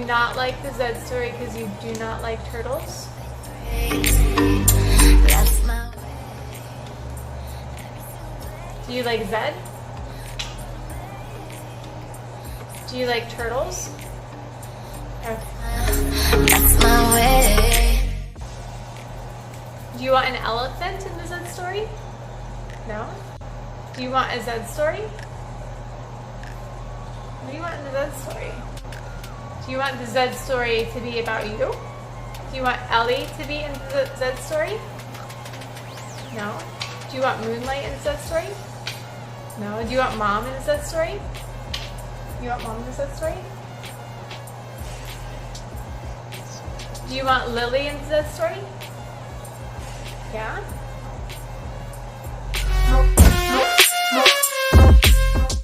not like the Zed story because you do not like turtles? Do you like Zed? Do you like turtles? That's my way. Do you want an elephant in the Zed story? No? Do you want a Zed story? What do you want in the Zed story? Do you want the Zed story to be about you? Do you want Ellie to be in the Zed story? No? Do you want Moonlight in the Zed story? No? Do you want Mom in the Zed story? You want Mom in the Zed story? Do you want Lily in the Zed story? Yeah?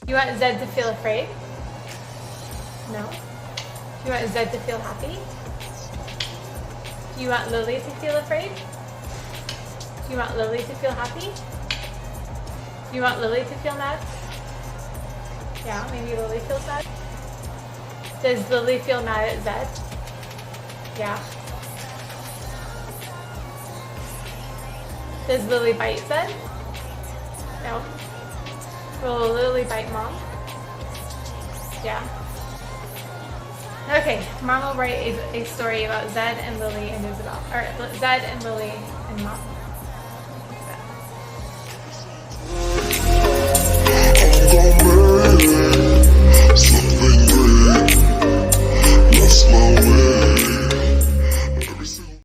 You want Zed to feel afraid? No? Do you want Zed to feel happy? Do you want Lily to feel afraid? Do you want Lily to feel happy? Do you want Lily to feel mad? Yeah, maybe Lily feels mad. Does Lily feel mad at Zed? Yeah. Does Lily bite Zed? No. Will Lily bite Mom? Yeah. Okay, Mom will write a story about Zed and Lily and Isabel. Or Zed and Lily and Mom.